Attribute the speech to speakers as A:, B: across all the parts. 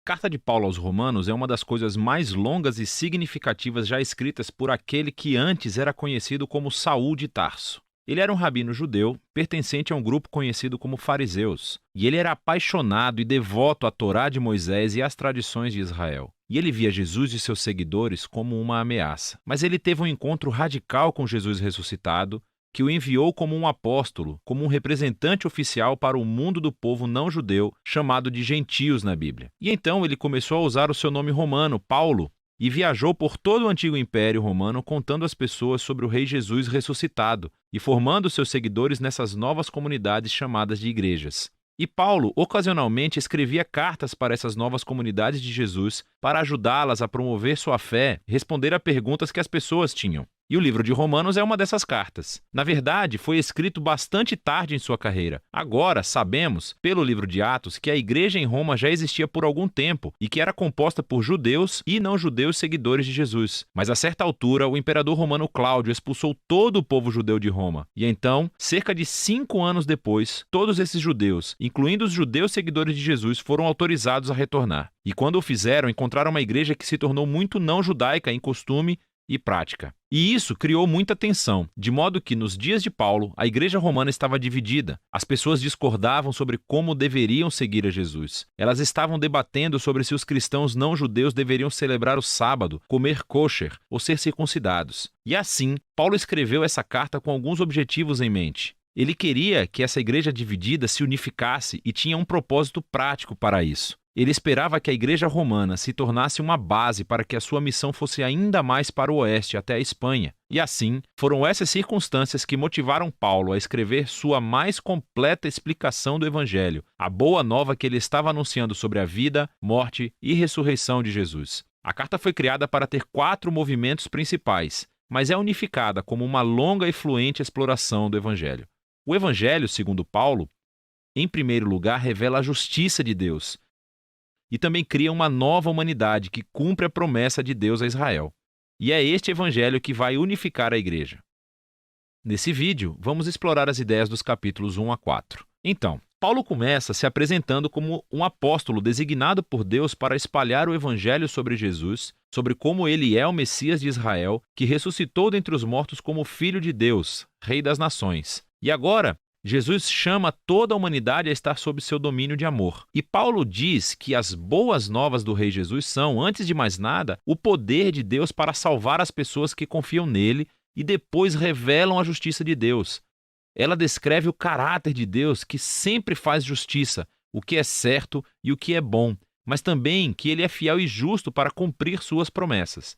A: Carta de Paulo aos Romanos é uma das coisas mais longas e significativas já escritas por aquele que antes era conhecido como Saul de Tarso. Ele era um rabino judeu, pertencente a um grupo conhecido como fariseus, e ele era apaixonado e devoto à Torá de Moisés e às tradições de Israel. E ele via Jesus e seus seguidores como uma ameaça. Mas ele teve um encontro radical com Jesus ressuscitado, que o enviou como um apóstolo, como um representante oficial para o mundo do povo não judeu, chamado de gentios na Bíblia. E então ele começou a usar o seu nome romano, Paulo, e viajou por todo o antigo Império Romano contando às pessoas sobre o Rei Jesus ressuscitado e formando seus seguidores nessas novas comunidades chamadas de igrejas. E Paulo, ocasionalmente, escrevia cartas para essas novas comunidades de Jesus para ajudá-las a promover sua fé e responder a perguntas que as pessoas tinham. E o livro de Romanos é uma dessas cartas. Na verdade, foi escrito bastante tarde em sua carreira. Agora, sabemos, pelo livro de Atos, que a igreja em Roma já existia por algum tempo e que era composta por judeus e não-judeus seguidores de Jesus. Mas a certa altura, o imperador romano Cláudio expulsou todo o povo judeu de Roma. E então, cerca de 5 anos depois, todos esses judeus, incluindo os judeus seguidores de Jesus, foram autorizados a retornar. E quando o fizeram, encontraram uma igreja que se tornou muito não-judaica em costume e prática. E isso criou muita tensão, de modo que, nos dias de Paulo, a igreja romana estava dividida. As pessoas discordavam sobre como deveriam seguir a Jesus. Elas estavam debatendo sobre se os cristãos não-judeus deveriam celebrar o sábado, comer kosher ou ser circuncidados. E assim, Paulo escreveu essa carta com alguns objetivos em mente. Ele queria que essa igreja dividida se unificasse e tinha um propósito prático para isso. Ele esperava que a igreja romana se tornasse uma base para que a sua missão fosse ainda mais para o oeste, até a Espanha. E assim, foram essas circunstâncias que motivaram Paulo a escrever sua mais completa explicação do Evangelho, a boa nova que ele estava anunciando sobre a vida, morte e ressurreição de Jesus. A carta foi criada para ter 4 movimentos principais, mas é unificada como uma longa e fluente exploração do Evangelho. O Evangelho, segundo Paulo, em primeiro lugar, revela a justiça de Deus, e também cria uma nova humanidade que cumpre a promessa de Deus a Israel. E é este evangelho que vai unificar a igreja. Nesse vídeo, vamos explorar as ideias dos capítulos 1 a 4. Então, Paulo começa se apresentando como um apóstolo designado por Deus para espalhar o evangelho sobre Jesus, sobre como ele é o Messias de Israel, que ressuscitou dentre os mortos como Filho de Deus, Rei das Nações. E agora, Jesus chama toda a humanidade a estar sob seu domínio de amor. E Paulo diz que as boas novas do Rei Jesus são, antes de mais nada, o poder de Deus para salvar as pessoas que confiam nele e depois revelam a justiça de Deus. Ela descreve o caráter de Deus que sempre faz justiça, o que é certo e o que é bom, mas também que ele é fiel e justo para cumprir suas promessas.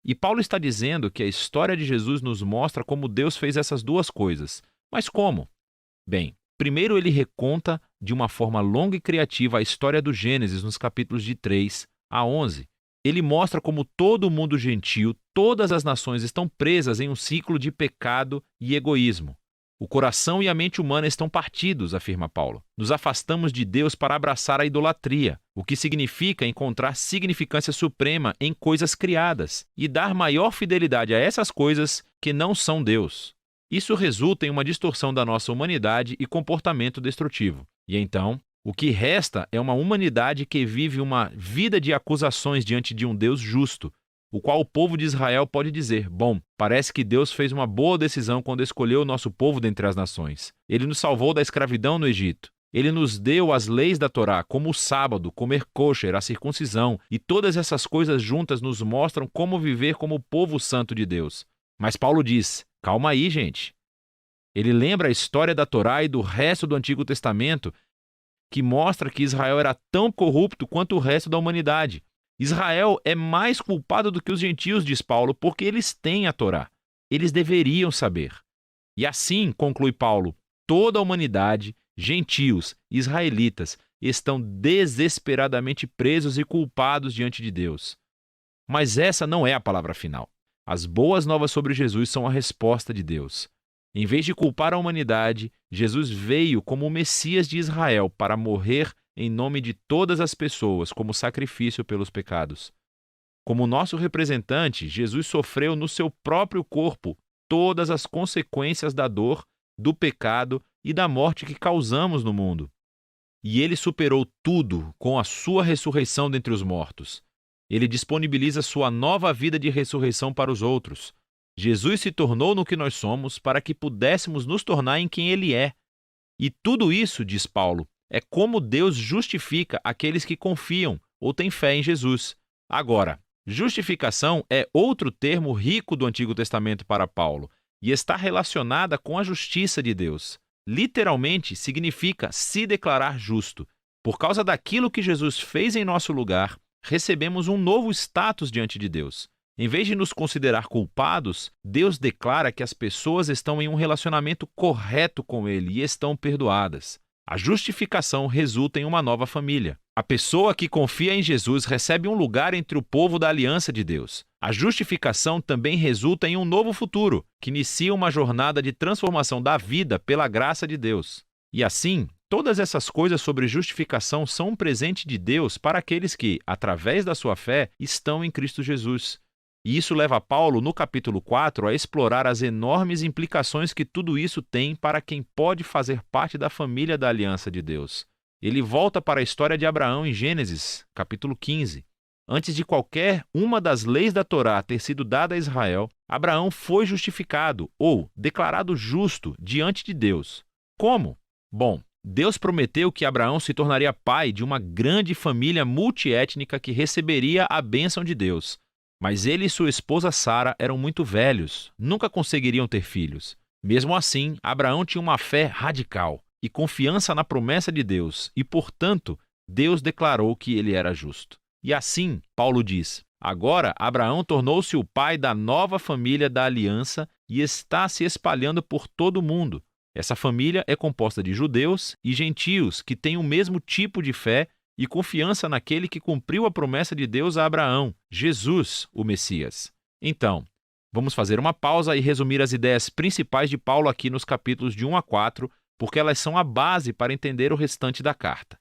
A: E Paulo está dizendo que a história de Jesus nos mostra como Deus fez essas duas coisas. Mas como? Bem, primeiro ele reconta de uma forma longa e criativa a história do Gênesis nos capítulos de 3 a 11. Ele mostra como todo o mundo gentil, todas as nações estão presas em um ciclo de pecado e egoísmo. O coração e a mente humana estão partidos, afirma Paulo. Nos afastamos de Deus para abraçar a idolatria, o que significa encontrar significância suprema em coisas criadas e dar maior fidelidade a essas coisas que não são Deus. Isso resulta em uma distorção da nossa humanidade e comportamento destrutivo. E então, o que resta é uma humanidade que vive uma vida de acusações diante de um Deus justo, o qual o povo de Israel pode dizer: bom, parece que Deus fez uma boa decisão quando escolheu o nosso povo dentre as nações. Ele nos salvou da escravidão no Egito. Ele nos deu as leis da Torá, como o sábado, comer kosher, a circuncisão, e todas essas coisas juntas nos mostram como viver como o povo santo de Deus. Mas Paulo diz: calma aí, gente. Ele lembra a história da Torá e do resto do Antigo Testamento, que mostra que Israel era tão corrupto quanto o resto da humanidade. Israel é mais culpado do que os gentios, diz Paulo, porque eles têm a Torá. Eles deveriam saber. E assim, conclui Paulo, toda a humanidade, gentios, israelitas, estão desesperadamente presos e culpados diante de Deus. Mas essa não é a palavra final. As boas novas sobre Jesus são a resposta de Deus. Em vez de culpar a humanidade, Jesus veio como o Messias de Israel para morrer em nome de todas as pessoas como sacrifício pelos pecados. Como nosso representante, Jesus sofreu no seu próprio corpo todas as consequências da dor, do pecado e da morte que causamos no mundo. E ele superou tudo com a sua ressurreição dentre os mortos. Ele disponibiliza sua nova vida de ressurreição para os outros. Jesus se tornou no que nós somos para que pudéssemos nos tornar em quem ele é. E tudo isso, diz Paulo, é como Deus justifica aqueles que confiam ou têm fé em Jesus. Agora, justificação é outro termo rico do Antigo Testamento para Paulo e está relacionada com a justiça de Deus. Literalmente significa se declarar justo. Por causa daquilo que Jesus fez em nosso lugar, recebemos um novo status diante de Deus. Em vez de nos considerar culpados, Deus declara que as pessoas estão em um relacionamento correto com Ele e estão perdoadas. A justificação resulta em uma nova família. A pessoa que confia em Jesus recebe um lugar entre o povo da aliança de Deus. A justificação também resulta em um novo futuro, que inicia uma jornada de transformação da vida pela graça de Deus. E assim, todas essas coisas sobre justificação são um presente de Deus para aqueles que, através da sua fé, estão em Cristo Jesus. E isso leva Paulo, no capítulo 4, a explorar as enormes implicações que tudo isso tem para quem pode fazer parte da família da aliança de Deus. Ele volta para a história de Abraão em Gênesis, capítulo 15. Antes de qualquer uma das leis da Torá ter sido dada a Israel, Abraão foi justificado, ou declarado justo, diante de Deus. Como? Bom, Deus prometeu que Abraão se tornaria pai de uma grande família multiétnica que receberia a bênção de Deus. Mas ele e sua esposa Sara eram muito velhos, nunca conseguiriam ter filhos. Mesmo assim, Abraão tinha uma fé radical e confiança na promessa de Deus, e, portanto, Deus declarou que ele era justo. E assim, Paulo diz, agora Abraão tornou-se o pai da nova família da aliança e está se espalhando por todo o mundo. Essa família é composta de judeus e gentios que têm o mesmo tipo de fé e confiança naquele que cumpriu a promessa de Deus a Abraão, Jesus, o Messias. Então, vamos fazer uma pausa e resumir as ideias principais de Paulo aqui nos capítulos de 1 a 4, porque elas são a base para entender o restante da carta.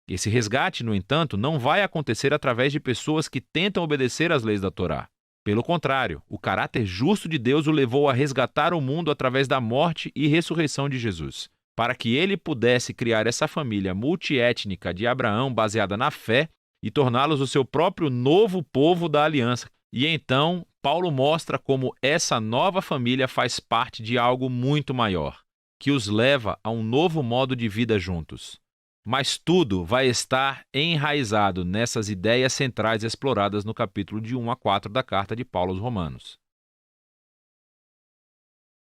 A: Esse resgate, no entanto, não vai acontecer através de pessoas que tentam obedecer às leis da Torá. Pelo contrário, o caráter justo de Deus o levou a resgatar o mundo através da morte e ressurreição de Jesus. Para que ele pudesse criar essa família multiétnica de Abraão baseada na fé e torná-los o seu próprio novo povo da aliança. E então, Paulo mostra como essa nova família faz parte de algo muito maior, que os leva a um novo modo de vida juntos. Mas tudo vai estar enraizado nessas ideias centrais exploradas no capítulo de 1 a 4 da carta de Paulo aos Romanos.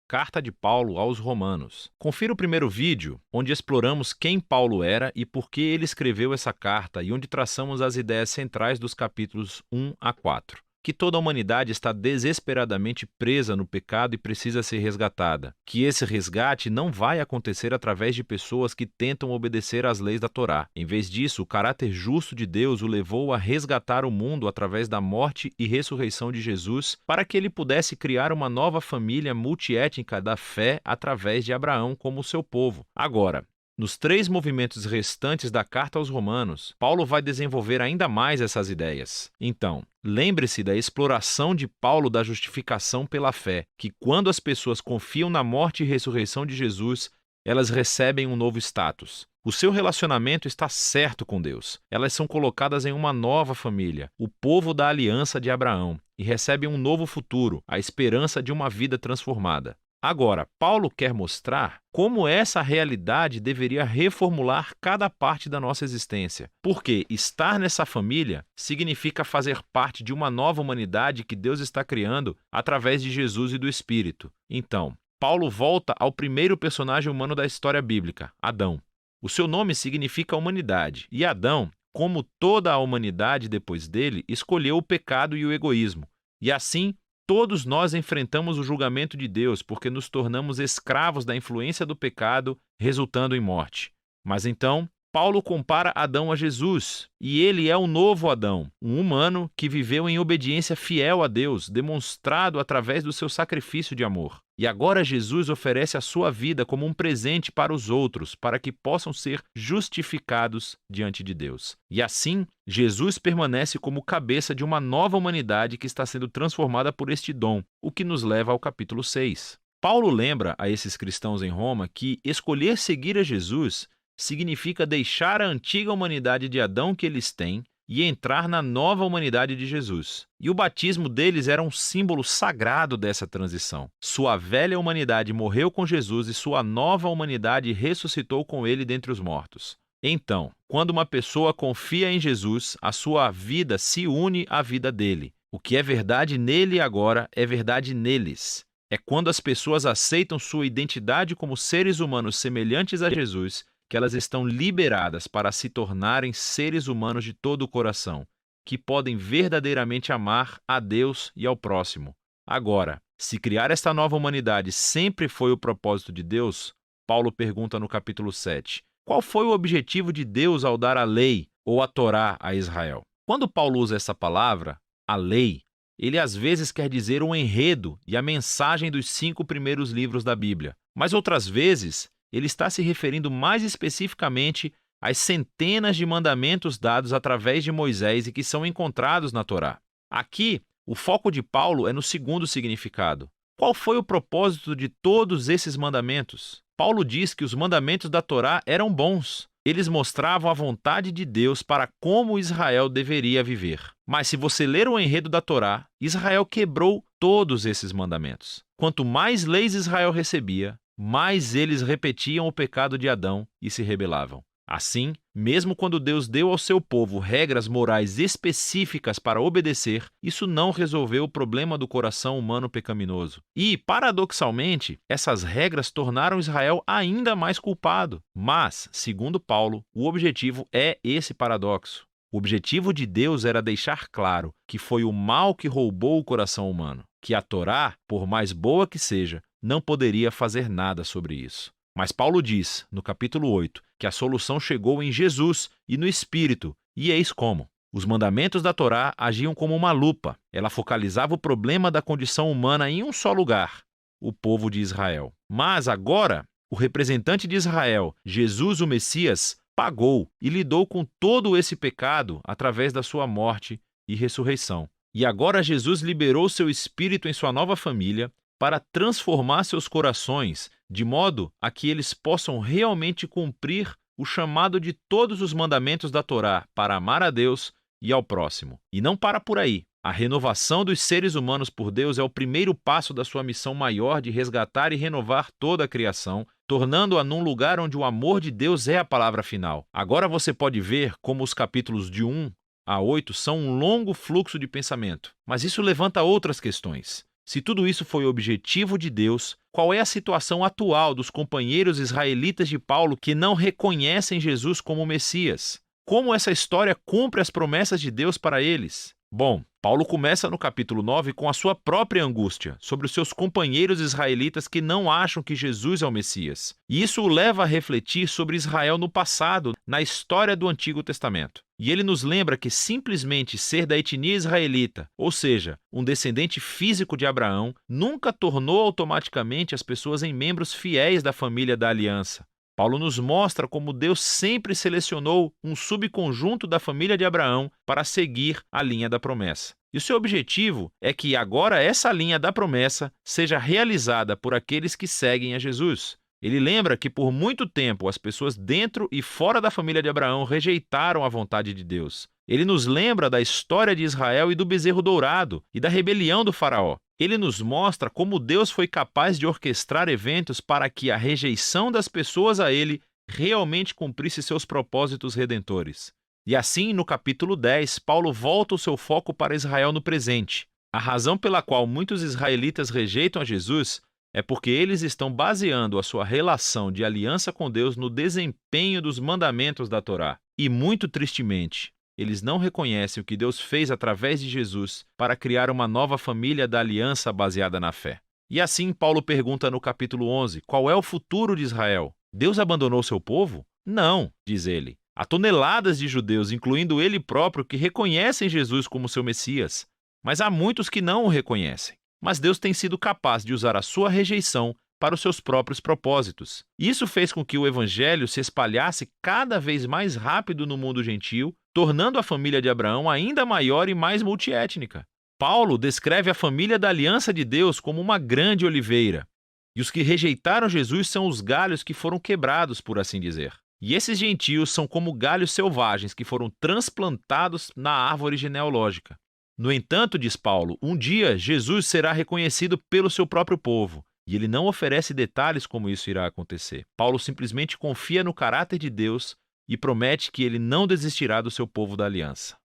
A: Carta de Paulo aos Romanos. Confira o primeiro vídeo, onde exploramos quem Paulo era e por que ele escreveu essa carta e onde traçamos as ideias centrais dos capítulos 1 a 4. Que toda a humanidade está desesperadamente presa no pecado e precisa ser resgatada. Que esse resgate não vai acontecer através de pessoas que tentam obedecer às leis da Torá. Em vez disso, o caráter justo de Deus o levou a resgatar o mundo através da morte e ressurreição de Jesus para que ele pudesse criar uma nova família multiétnica da fé através de Abraão como seu povo. Agora, nos 3 movimentos restantes da carta aos Romanos, Paulo vai desenvolver ainda mais essas ideias. Então, lembre-se da exploração de Paulo da justificação pela fé, que quando as pessoas confiam na morte e ressurreição de Jesus, elas recebem um novo status. O seu relacionamento está certo com Deus. Elas são colocadas em uma nova família, o povo da aliança de Abraão, e recebem um novo futuro, a esperança de uma vida transformada. Agora, Paulo quer mostrar como essa realidade deveria reformular cada parte da nossa existência. Porque estar nessa família significa fazer parte de uma nova humanidade que Deus está criando através de Jesus e do Espírito. Então, Paulo volta ao primeiro personagem humano da história bíblica, Adão. O seu nome significa humanidade, e Adão, como toda a humanidade depois dele, escolheu o pecado e o egoísmo. E assim, todos nós enfrentamos o julgamento de Deus porque nos tornamos escravos da influência do pecado, resultando em morte. Mas então, Paulo compara Adão a Jesus, e ele é o novo Adão, um humano que viveu em obediência fiel a Deus, demonstrado através do seu sacrifício de amor. E agora Jesus oferece a sua vida como um presente para os outros, para que possam ser justificados diante de Deus. E assim, Jesus permanece como cabeça de uma nova humanidade que está sendo transformada por este dom, o que nos leva ao capítulo 6. Paulo lembra a esses cristãos em Roma que escolher seguir a Jesus significa deixar a antiga humanidade de Adão que eles têm e entrar na nova humanidade de Jesus. E o batismo deles era um símbolo sagrado dessa transição. Sua velha humanidade morreu com Jesus e sua nova humanidade ressuscitou com ele dentre os mortos. Então, quando uma pessoa confia em Jesus, a sua vida se une à vida dele. O que é verdade nele agora é verdade neles. É quando as pessoas aceitam sua identidade como seres humanos semelhantes a Jesus que elas estão liberadas para se tornarem seres humanos de todo o coração, que podem verdadeiramente amar a Deus e ao próximo. Agora, se criar esta nova humanidade sempre foi o propósito de Deus, Paulo pergunta no capítulo 7, qual foi o objetivo de Deus ao dar a lei ou a Torá a Israel? Quando Paulo usa essa palavra, a lei, ele às vezes quer dizer o enredo e a mensagem dos 5 primeiros livros da Bíblia, mas outras vezes ele está se referindo mais especificamente às centenas de mandamentos dados através de Moisés e que são encontrados na Torá. Aqui, o foco de Paulo é no segundo significado. Qual foi o propósito de todos esses mandamentos? Paulo diz que os mandamentos da Torá eram bons. Eles mostravam a vontade de Deus para como Israel deveria viver. Mas se você ler o enredo da Torá, Israel quebrou todos esses mandamentos. Quanto mais leis Israel recebia, mais eles repetiam o pecado de Adão e se rebelavam. Assim, mesmo quando Deus deu ao seu povo regras morais específicas para obedecer, isso não resolveu o problema do coração humano pecaminoso. E, paradoxalmente, essas regras tornaram Israel ainda mais culpado. Mas, segundo Paulo, o objetivo é esse paradoxo. O objetivo de Deus era deixar claro que foi o mal que roubou o coração humano, que a Torá, por mais boa que seja, não poderia fazer nada sobre isso. Mas Paulo diz, no capítulo 8, que a solução chegou em Jesus e no Espírito, e eis como. Os mandamentos da Torá agiam como uma lupa. Ela focalizava o problema da condição humana em um só lugar, o povo de Israel. Mas agora, o representante de Israel, Jesus o Messias, pagou e lidou com todo esse pecado através da sua morte e ressurreição. E agora Jesus liberou seu Espírito em sua nova família para transformar seus corações de modo a que eles possam realmente cumprir o chamado de todos os mandamentos da Torá para amar a Deus e ao próximo. E não para por aí. A renovação dos seres humanos por Deus é o primeiro passo da sua missão maior de resgatar e renovar toda a criação, tornando-a num lugar onde o amor de Deus é a palavra final. Agora você pode ver como os capítulos de 1 a 8 são um longo fluxo de pensamento. Mas isso levanta outras questões. Se tudo isso foi o objetivo de Deus, qual é a situação atual dos companheiros israelitas de Paulo que não reconhecem Jesus como Messias? Como essa história cumpre as promessas de Deus para eles? Bom, Paulo começa no capítulo 9 com a sua própria angústia sobre os seus companheiros israelitas que não acham que Jesus é o Messias. E isso o leva a refletir sobre Israel no passado, na história do Antigo Testamento. E ele nos lembra que simplesmente ser da etnia israelita, ou seja, um descendente físico de Abraão, nunca tornou automaticamente as pessoas em membros fiéis da família da aliança. Paulo nos mostra como Deus sempre selecionou um subconjunto da família de Abraão para seguir a linha da promessa. E o seu objetivo é que agora essa linha da promessa seja realizada por aqueles que seguem a Jesus. Ele lembra que por muito tempo as pessoas dentro e fora da família de Abraão rejeitaram a vontade de Deus. Ele nos lembra da história de Israel e do bezerro dourado e da rebelião do faraó. Ele nos mostra como Deus foi capaz de orquestrar eventos para que a rejeição das pessoas a ele realmente cumprisse seus propósitos redentores. E assim, no capítulo 10, Paulo volta o seu foco para Israel no presente. A razão pela qual muitos israelitas rejeitam a Jesus é porque eles estão baseando a sua relação de aliança com Deus no desempenho dos mandamentos da Torá. E muito tristemente, eles não reconhecem o que Deus fez através de Jesus para criar uma nova família da aliança baseada na fé. E assim Paulo pergunta no capítulo 11, qual é o futuro de Israel? Deus abandonou seu povo? Não, diz ele. Há toneladas de judeus, incluindo ele próprio, que reconhecem Jesus como seu Messias. Mas há muitos que não o reconhecem. Mas Deus tem sido capaz de usar a sua rejeição para os seus próprios propósitos. Isso fez com que o evangelho se espalhasse cada vez mais rápido no mundo gentil, tornando a família de Abraão ainda maior e mais multiétnica. Paulo descreve a família da aliança de Deus como uma grande oliveira, e os que rejeitaram Jesus são os galhos que foram quebrados, por assim dizer. E esses gentios são como galhos selvagens que foram transplantados na árvore genealógica. No entanto, diz Paulo, um dia Jesus será reconhecido pelo seu próprio povo. E ele não oferece detalhes como isso irá acontecer. Paulo simplesmente confia no caráter de Deus e promete que ele não desistirá do seu povo da aliança.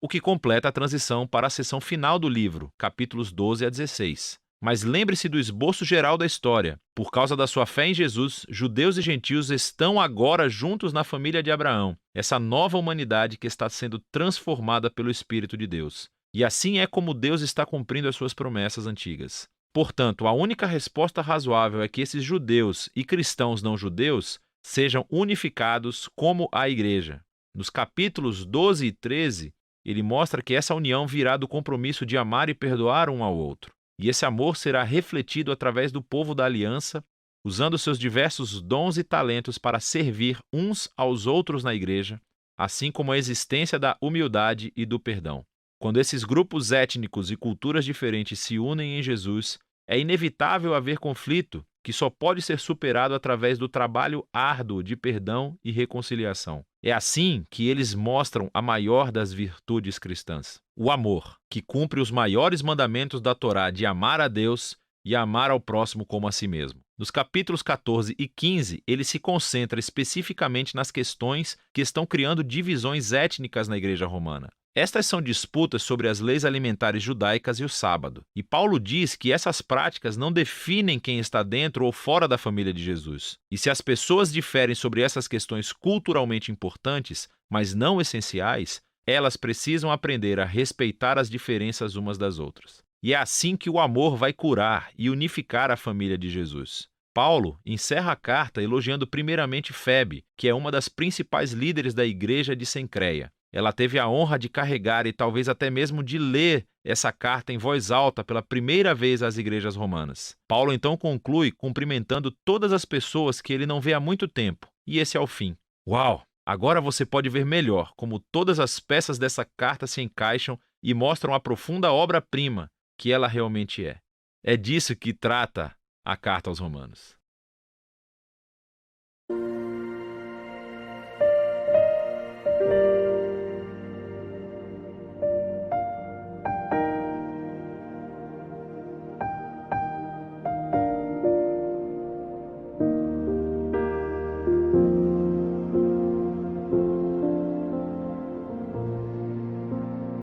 A: O que completa a transição para a seção final do livro, capítulos 12 a 16. Mas lembre-se do esboço geral da história. Por causa da sua fé em Jesus, judeus e gentios estão agora juntos na família de Abraão, essa nova humanidade que está sendo transformada pelo Espírito de Deus. E assim é como Deus está cumprindo as suas promessas antigas. Portanto, a única resposta razoável é que esses judeus e cristãos não judeus sejam unificados como a igreja. Nos capítulos 12 e 13, ele mostra que essa união virá do compromisso de amar e perdoar um ao outro. E esse amor será refletido através do povo da aliança, usando seus diversos dons e talentos para servir uns aos outros na igreja, assim como a existência da humildade e do perdão. Quando esses grupos étnicos e culturas diferentes se unem em Jesus, é inevitável haver conflito que só pode ser superado através do trabalho árduo de perdão e reconciliação. É assim que eles mostram a maior das virtudes cristãs, o amor, que cumpre os maiores mandamentos da Torá de amar a Deus e amar ao próximo como a si mesmo. Nos capítulos 14 e 15, ele se concentra especificamente nas questões que estão criando divisões étnicas na igreja romana. Estas são disputas sobre as leis alimentares judaicas e o sábado. E Paulo diz que essas práticas não definem quem está dentro ou fora da família de Jesus. E se as pessoas diferem sobre essas questões culturalmente importantes, mas não essenciais, elas precisam aprender a respeitar as diferenças umas das outras. E é assim que o amor vai curar e unificar a família de Jesus. Paulo encerra a carta elogiando primeiramente Febe, que é uma das principais líderes da igreja de Cencreia. Ela teve a honra de carregar e talvez até mesmo de ler essa carta em voz alta pela primeira vez às igrejas romanas. Paulo então conclui cumprimentando todas as pessoas que ele não vê há muito tempo. E esse é o fim. Uau! Agora você pode ver melhor como todas as peças dessa carta se encaixam e mostram a profunda obra-prima que ela realmente é. É disso que trata a carta aos Romanos.